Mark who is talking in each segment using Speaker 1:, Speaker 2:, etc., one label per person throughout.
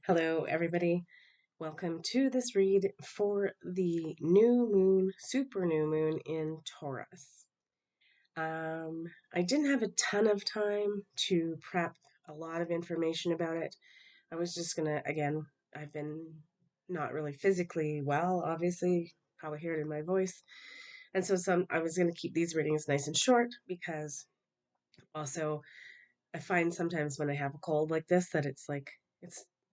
Speaker 1: Hello, everybody. Welcome to this read for the new moon, super new moon in Taurus. I didn't have a ton of time to prep a lot of information about it. I was just gonna, again, I've been not really physically well, obviously, probably hear it in my voice. And so I was gonna keep these readings nice and short because also I find sometimes when I have a cold like this that it's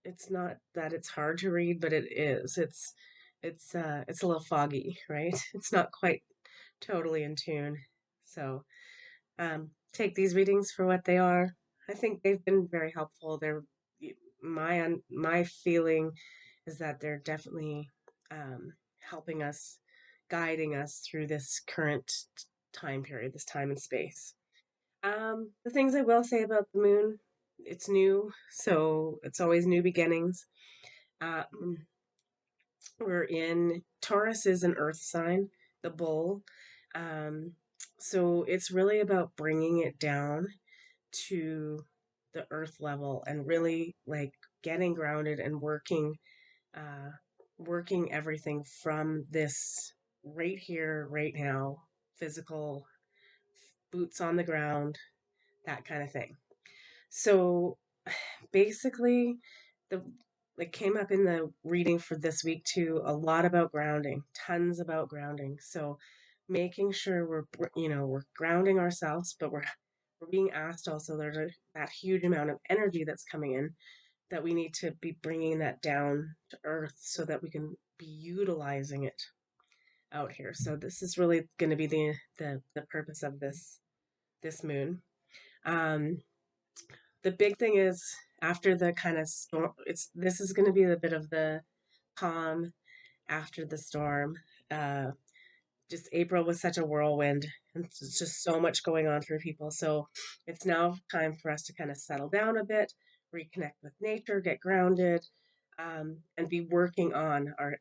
Speaker 1: it's not that it's hard to read, but it is. It's a little foggy, right? It's not quite totally in tune. So take these readings for what they are. I think they've been very helpful. My feeling is that they're definitely helping us, guiding us through this current time period, this time and space. The things I will say about the moon, it's new, so it's always new beginnings. Um, we're in Taurus is an earth sign, the bull. Um, so it's really about bringing it down to the earth level and really like getting grounded and uh, working everything from this right here, right now, physical boots on the ground, that kind of thing. So basically, the it came up in the reading for this week too, a lot about grounding, tons about grounding. So making sure we're grounding ourselves, but we're being asked also that huge amount of energy that's coming in that we need to be bringing that down to earth so that we can be utilizing it out here. So this is really going to be the purpose of this moon. Um, the big thing is after the kind of storm, it's this is going to be a bit of the calm after the storm. Uh, just April was such a whirlwind, and it's just so much going on for people. So it's now time for us to kind of settle down a bit, reconnect with nature, get grounded, and be working on our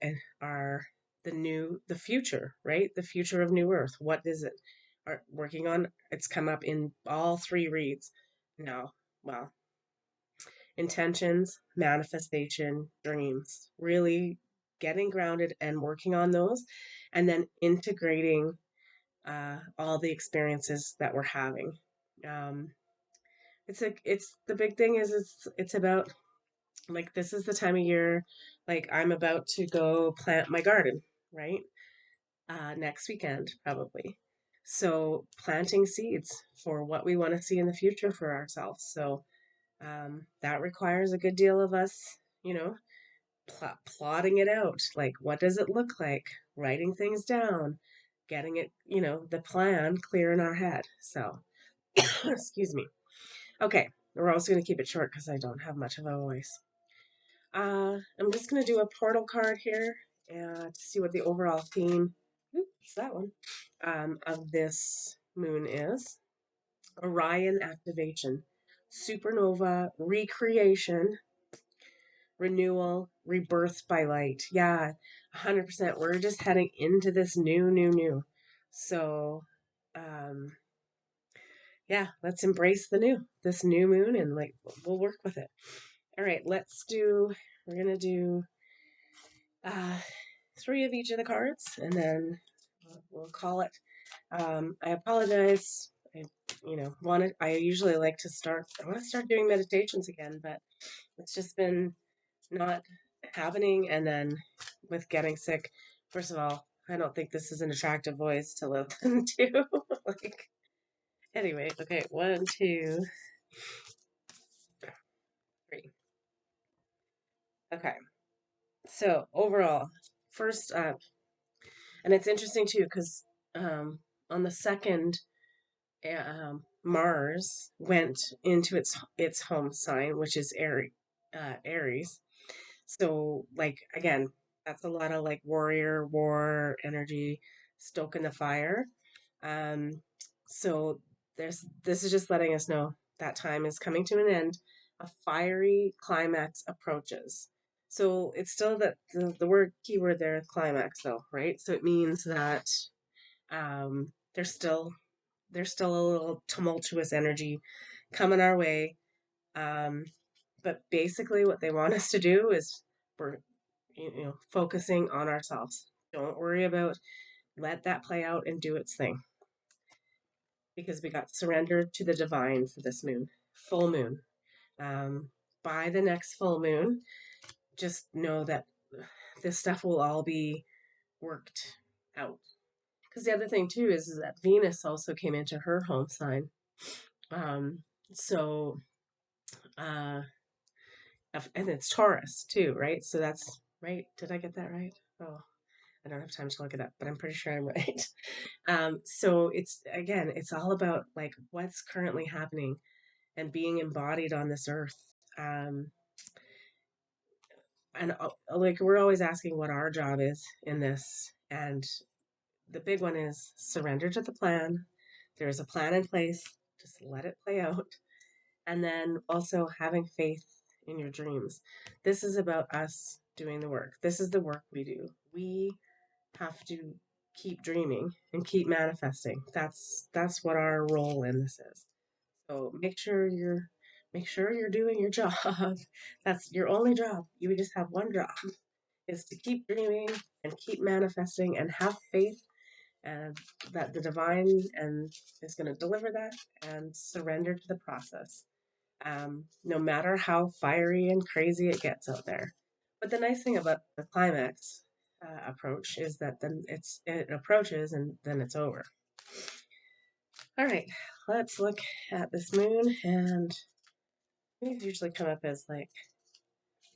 Speaker 1: the future, right? The future of New Earth. What is it? Are working on? It's come up in all three reads now. Well, intentions, manifestation, dreams, really getting grounded and working on those, and then integrating all the experiences that we're having. Um, it's the big thing is it's about like this is the time of year like I'm about to go plant my garden, right? Next weekend probably. So planting seeds for what we want to see in the future for ourselves. So that requires a good deal of us, you know, plotting it out. Like, what does it look like? Writing things down, getting it, the plan clear in our head. So, excuse me. Okay, we're also going to keep it short because I don't have much of a voice. I'm just going to do a portal card here and to see what the overall theme, oops, that one, of this moon is. Orion activation, supernova recreation, renewal, rebirth by light. Yeah, 100%. We're just heading into this new. So, um, yeah, let's embrace this new moon, and like we'll work with it. All right, we're gonna do uh, three of each of the cards, and then we'll call it. I apologize. I usually like to I want to start doing meditations again, but it's just been not happening. And then with getting sick, first of all, I don't think this is an attractive voice to listen to. Like, anyway, okay, one, two, three. Okay, so overall, first up, and it's interesting too because on the second, Mars went into its home sign, which is Aries. So, like again, that's a lot of like warrior war energy, stoking the fire. Um, so this is just letting us know that time is coming to an end. A fiery climax approaches. So it's still that the word keyword there, climax though, right? So it means that um, there's still there's still a little tumultuous energy coming our way. Um, But basically, what they want us to do is we're focusing on ourselves. Don't worry about, let that play out and do its thing, because we got surrendered to the divine for this full moon. Um, by the next full moon, just know that this stuff will all be worked out. Because the other thing too is that Venus also came into her home sign. Um, so, uh, and it's Taurus too, right? So that's right. Did I get that right? Oh, I don't have time to look it up, but I'm pretty sure I'm right. So it's, again, it's all about like what's currently happening and being embodied on this earth. Um, and like we're always asking what our job is in this, and the big one is surrender to the plan. There's a plan in place. Just let it play out. And then also having faith in your dreams. This is about us doing the work. This is the work we do. We have to keep dreaming and keep manifesting. That's what our role in this is. So make sure you're doing your job. That's your only job. You just have one job, is to keep dreaming and keep manifesting and have faith and that the divine and is going to deliver that, and surrender to the process. No matter how fiery and crazy it gets out there. But the nice thing about the climax approach is that then it approaches and then it's over. All right, let's look at this moon, and these usually come up as like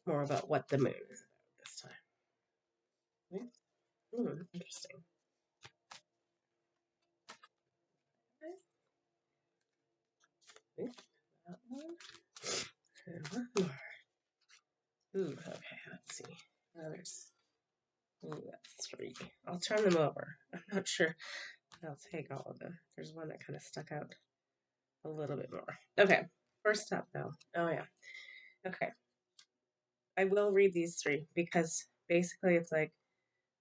Speaker 1: more about what the moon is about this time. Interesting. That one. And one more. Ooh, okay, let's see. There's, ooh, that's three. I'll turn them over. I'm not sure I'll take all of them. There's one that kind of stuck out a little bit more. Okay, first up though. Oh yeah. Okay. I will read these three because basically it's like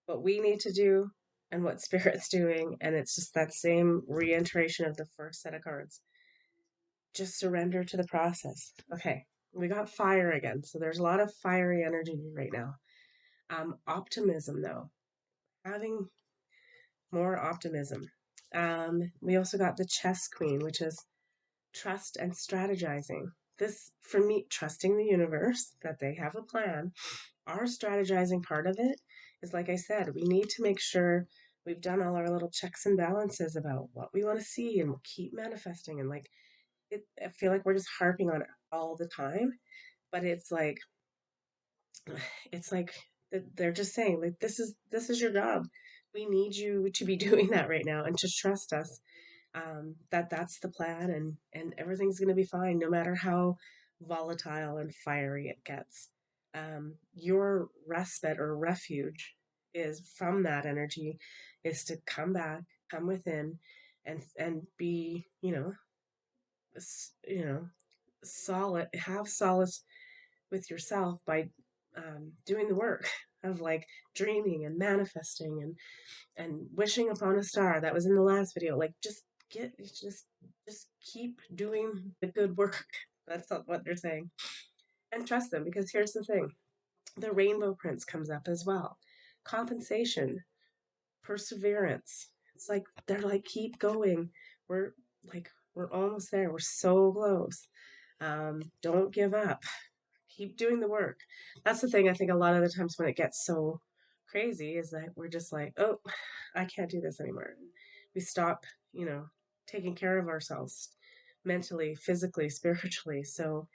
Speaker 1: what we need to do and what Spirit's doing, and it's just that same reiteration of the first set of cards. Just surrender to the process. Okay. We got fire again. So there's a lot of fiery energy right now. Optimism though. Having more optimism. We also got the chess queen, which is trust and strategizing. This, for me, trusting the universe that they have a plan. Our strategizing part of it is, like I said, we need to make sure we've done all our little checks and balances about what we want to see, and we'll keep manifesting. And like, I feel like we're just harping on it all the time, but it's like they're just saying like this is your job. We need you to be doing that right now and to trust us, that that's the plan, and everything's going to be fine no matter how volatile and fiery it gets. Your respite or refuge is from that energy, is to come back, come within, and be solid, have solace with yourself by doing the work of like dreaming and manifesting and wishing upon a star. That was in the last video. Like get just keep doing the good work. That's what they're saying, and trust them, because here's the thing: the rainbow prince comes up as well. Compensation, perseverance. It's like they're like, keep going. We're we're almost there. We're so close. Don't give up. Keep doing the work. That's the thing. I think a lot of the times when it gets so crazy is that we're just like, oh, I can't do this anymore. We stop, taking care of ourselves mentally, physically, spiritually. So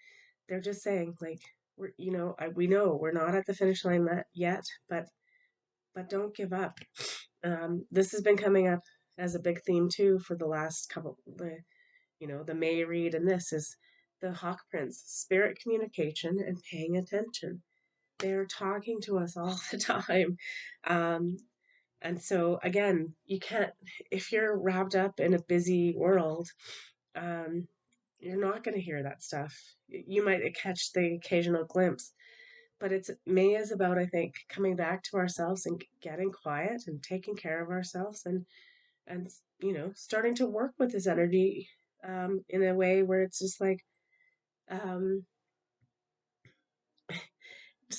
Speaker 1: they're just saying like, we know we're not at the finish line yet, but don't give up. This has been coming up as a big theme too for the last couple, the May read, and this is the Hawk Prince, spirit communication and paying attention. They're talking to us all the time. Um, and so, again, you can't, if you're wrapped up in a busy world, um, you're not going to hear that stuff. You might catch the occasional glimpse, but May is about, I think, coming back to ourselves and getting quiet and taking care of ourselves, and starting to work with this energy in a way where it's just like, um,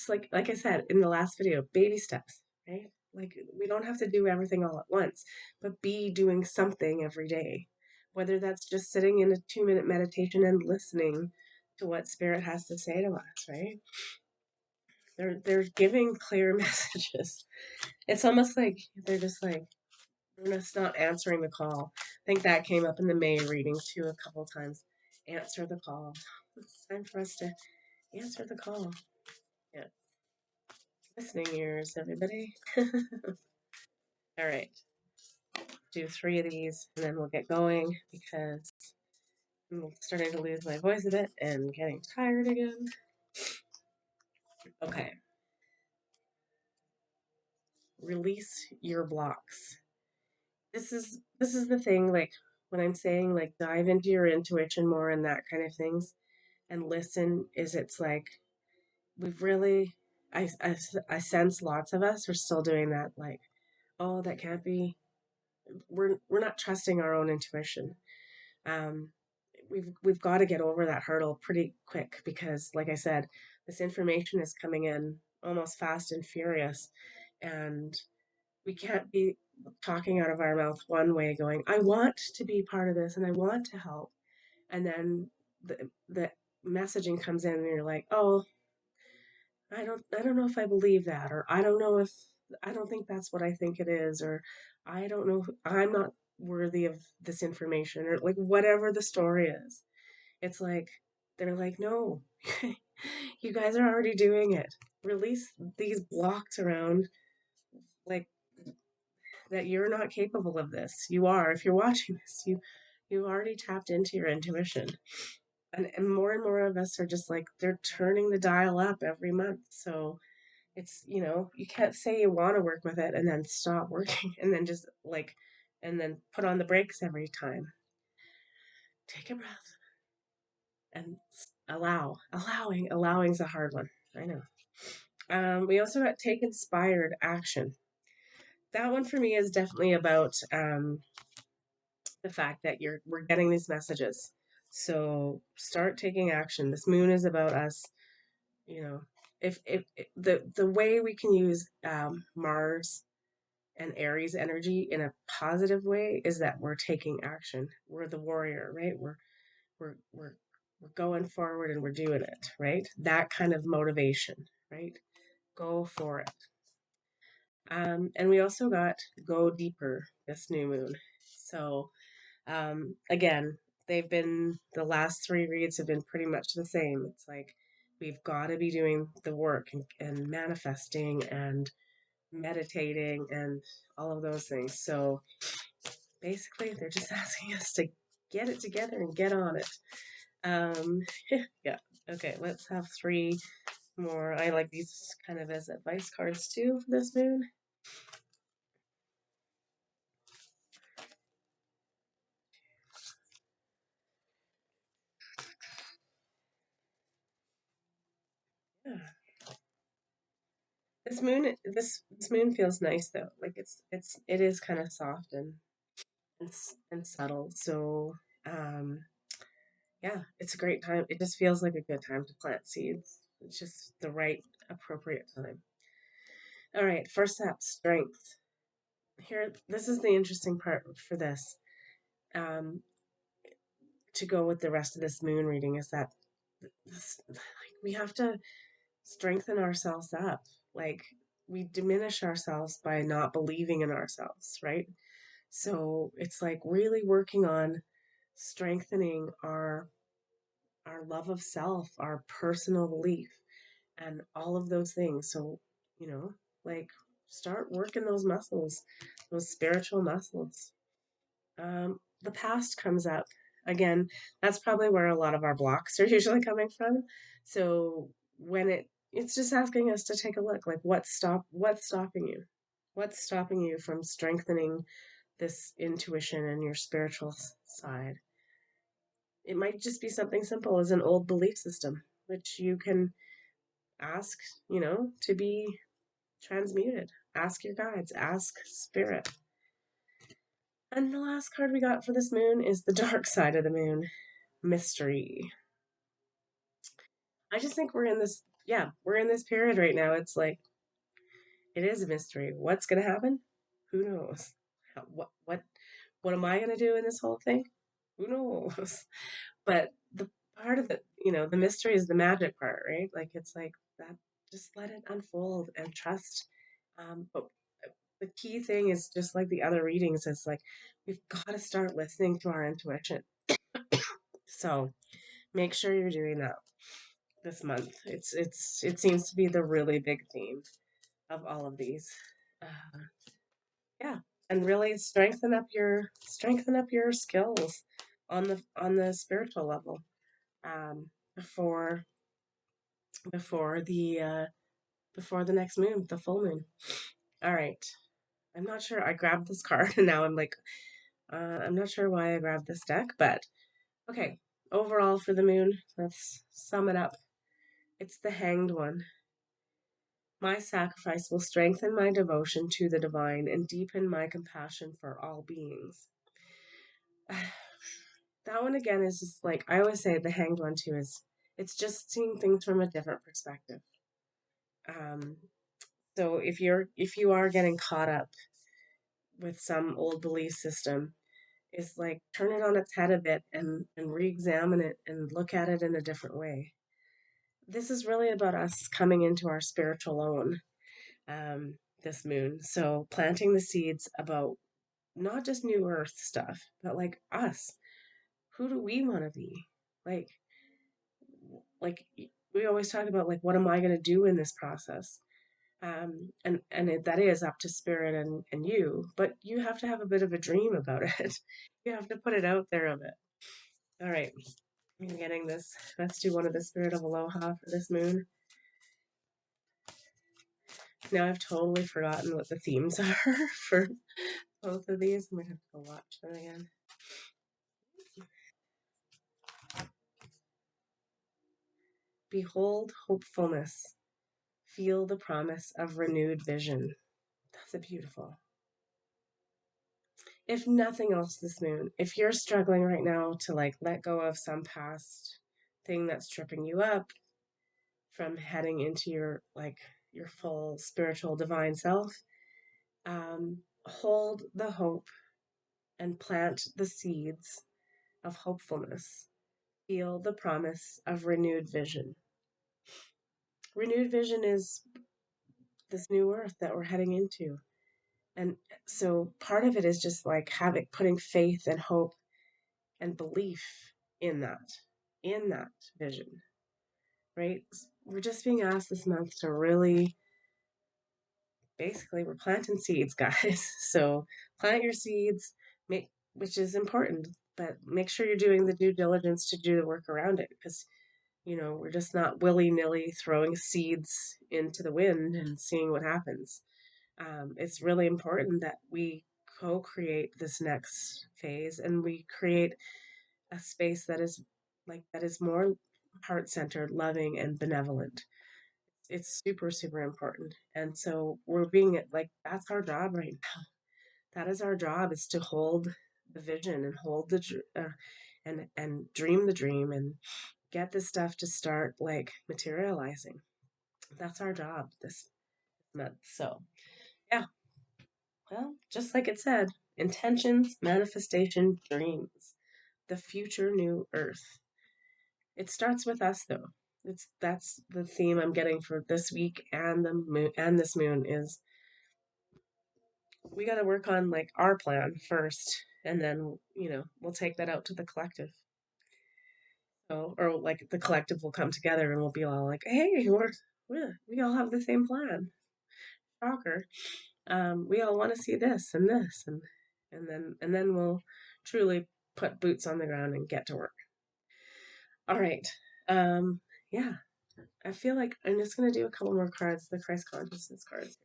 Speaker 1: just like I said in the last video, baby steps, right? Like we don't have to do everything all at once, but be doing something every day. Whether that's just sitting in a 2-minute meditation and listening to what spirit has to say to us, right? They're giving clear messages. It's almost like they're just like we're just not answering the call. I think that came up in the May reading too a couple times. Answer the call. It's time for us to answer the call. Yeah. Listening ears, everybody. All right. Do 3 of these and then we'll get going because I'm starting to lose my voice a bit and getting tired again. Okay. Release your blocks. This is the thing, like when I'm saying like dive into your intuition more and that kind of things and listen, is it's like we've really I sense lots of us are still doing that, like, oh, that can't be, we're not trusting our own intuition. um we've got to get over that hurdle pretty quick because like I said, this information is coming in almost fast and furious, and we can't be talking out of our mouth one way going, I want to be part of this and I want to help, and then the messaging comes in and you're like, oh, I don't know if I believe that, or I don't know if I don't think that's what I think it is, or I don't know, I'm not worthy of this information, or like whatever the story is. It's like they're like, no, you guys are already doing it. Release these blocks around like that you're not capable of this. You are. If you're watching this, you already tapped into your intuition. And more of us are just like they're turning the dial up every month. So it's, you can't say you want to work with it and then stop working and then just like and then put on the brakes every time. Take a breath and allowing's a hard one. I know. We also got take inspired action. That one for me is definitely about the fact that we're getting these messages. So start taking action. This moon is about us, you know, if the way we can use Mars and Aries energy in a positive way is that we're taking action. We're the warrior, right? We're we're we're going forward and we're doing it, right? That kind of motivation, right? Go for it. And we also got go deeper this new moon. So again, the last 3 reads have been pretty much the same. It's like we've got to be doing the work and manifesting and meditating and all of those things. So basically, they're just asking us to get it together and get on it. Um, yeah. Okay, let's have 3 more. I like these kind of as advice cards too for this moon. Yeah. This moon feels nice though. Like it is kind of soft and subtle. So um yeah, it's a great time. It just feels like a good time to plant seeds. It's just the right appropriate time. All right, first up, strength. Here, this is the interesting part for this. Um, to go with the rest of this moon reading is that like, we have to strengthen ourselves up. Like we diminish ourselves by not believing in ourselves, right? So it's like really working on strengthening our love of self, our personal belief, and all of those things. So, you know, like start working those muscles, those spiritual muscles. The past comes up again. That's probably where a lot of our blocks are usually coming from. So when it's just asking us to take a look, like what's stopping you? What's stopping you from strengthening this intuition and your spiritual side? It might just be something simple as an old belief system, which you can ask, to be transmuted. Ask your guides, ask spirit. And the last card we got for this moon is the dark side of the moon, mystery. I just think we're in this, yeah, we're in this period right now. It's like, it is a mystery. What's going to happen? Who knows? What am I going to do in this whole thing? Who knows? But the part of it, the mystery is the magic part, right? Like, it's like that, just let it unfold and trust. But the key thing is just like the other readings, it's like we've got to start listening to our intuition. So make sure you're doing that this month. It seems to be the really big theme of all of these. Uh, yeah, and really strengthen up your skills on the spiritual level, before before the uh, before the next moon, the full moon. All right. I'm not sure. I grabbed this card and now I'm like, I'm not sure why I grabbed this deck, but okay. Overall for the moon, let's sum it up. It's the Hanged One. My sacrifice will strengthen my devotion to the divine and deepen my compassion for all beings. That one again is just like I always say the Hanged One too is it's just seeing things from a different perspective. Um, so if you are getting caught up with some old belief system, is like turn it on its head a bit and re-examine it and look at it in a different way. This is really about us coming into our spiritual own, this moon. So planting the seeds about not just new earth stuff, but like us. Who do we want to be? Like like we always talk about like what am I going to do in this process? That is up to spirit and you, but you have to have a bit of a dream about it. You have to put it out there a bit. All right, I'm getting this. Let's do one of the Spirit of Aloha for this moon. Now I've totally forgotten what the themes are for both of these. I'm gonna have to go watch them again. Behold hopefulness. Feel the promise of renewed vision. That's a beautiful. If nothing else this moon, if you're struggling right now to like let go of some past thing that's tripping you up from heading into your full spiritual divine self, hold the hope and plant the seeds of hopefulness. Feel the promise of renewed vision. Renewed vision is this new earth that we're heading into. And so part of it is just like putting faith and hope and belief in that vision, right? We're just being asked this month to really, basically, we're planting seeds, guys. So plant your seeds, which is important, but make sure you're doing the due diligence to do the work around it because we're just not willy-nilly throwing seeds into the wind and seeing what happens. It's really important that we co-create this next phase and we create a space that is more heart-centered, loving, and benevolent. It's super, super important. And so we're being like, that's our job right now. That is our job, is to hold the vision and hold and dream the dream and get this stuff to start like materializing. That's our job this month. So, yeah, well, just like it said, intentions, manifestation, dreams, the future new earth. It starts with us though. That's the theme I'm getting for this week and the moon and this moon is we got to work on like our plan first and then, we'll take that out to the collective. So, or like the collective will come together and we'll be all like, "Hey, we all have the same plan." Shocker. We all want to see this and this and then we'll truly put boots on the ground and get to work. All right. Yeah. I feel like I'm just gonna do a couple more cards, the Christ consciousness cards,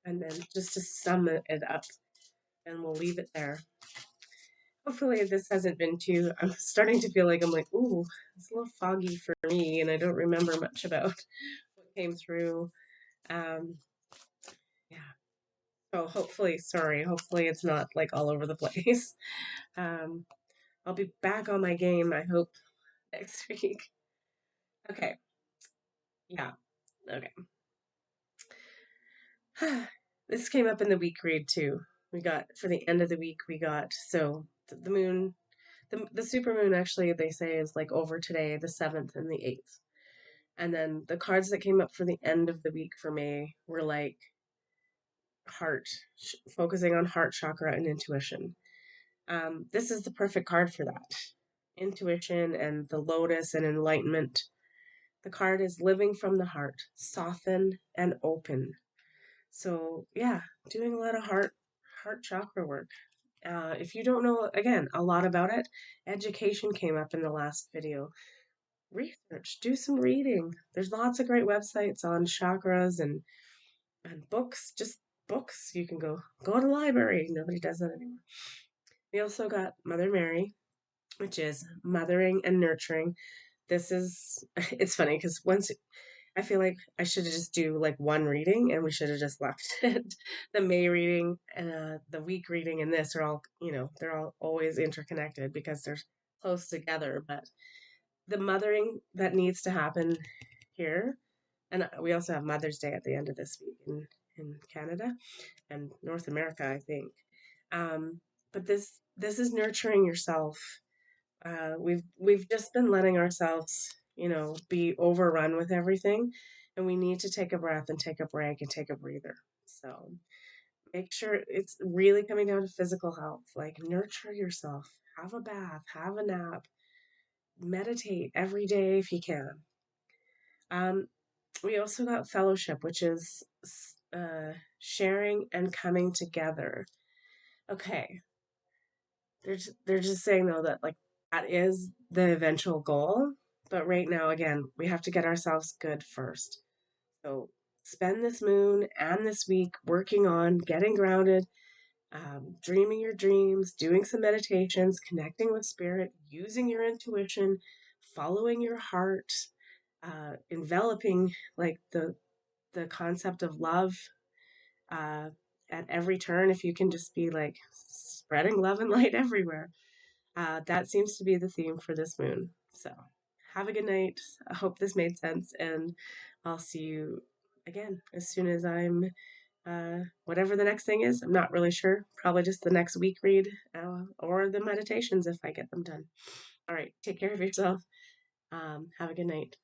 Speaker 1: and then just to sum it up, and we'll leave it there. Hopefully, this hasn't been too. I'm starting to feel like I'm like, ooh, it's a little foggy for me, and I don't remember much about what came through. Um, yeah. So hopefully it's not like all over the place. Um, I'll be back on my game, I hope, next week. Okay. Yeah. Okay. This came up in the week read too. We got for the end of the week, we got so the moon, the super moon actually they say is like over today, the 7th and the 8th. And then the cards that came up for the end of the week for May were like heart, focusing on heart chakra and intuition. This is the perfect card for that. Intuition and the lotus and enlightenment. The card is living from the heart, soften and open. So yeah, doing a lot of heart chakra work. If you don't know again a lot about it, education came up in the last video. Research, do some reading. There's lots of great websites on chakras and books, just books. You can go to the library. Nobody does that anymore. We also got Mother Mary, which is mothering and nurturing. This is it's funny because once I feel like I should have just do like one reading and we should have just left it. The May reading and the week reading and this are all, they're all always interconnected because they're close together. But the mothering that needs to happen here, and we also have Mother's Day at the end of this week in Canada and North America, I think. Um, but this is nurturing yourself. We've just been letting ourselves, be overrun with everything, and we need to take a breath and take a break and take a breather. So make sure it's really coming down to physical health. Like nurture yourself, have a bath, have a nap, meditate every day if you can. Um, we also got fellowship, which is sharing and coming together. Okay, they're just saying though that like that is the eventual goal, but right now again we have to get ourselves good first. So spend this moon and this week working on getting grounded, dreaming your dreams, doing some meditations, connecting with spirit, using your intuition, following your heart, enveloping like the concept of love uh, at every turn. If you can just be like spreading love and light everywhere, that seems to be the theme for this moon. So have a good night. I hope this made sense, and I'll see you again as soon as I'm whatever the next thing is. I'm not really sure. Probably just the next week read or the meditations if I get them done. All right, take care of yourself. Have a good night.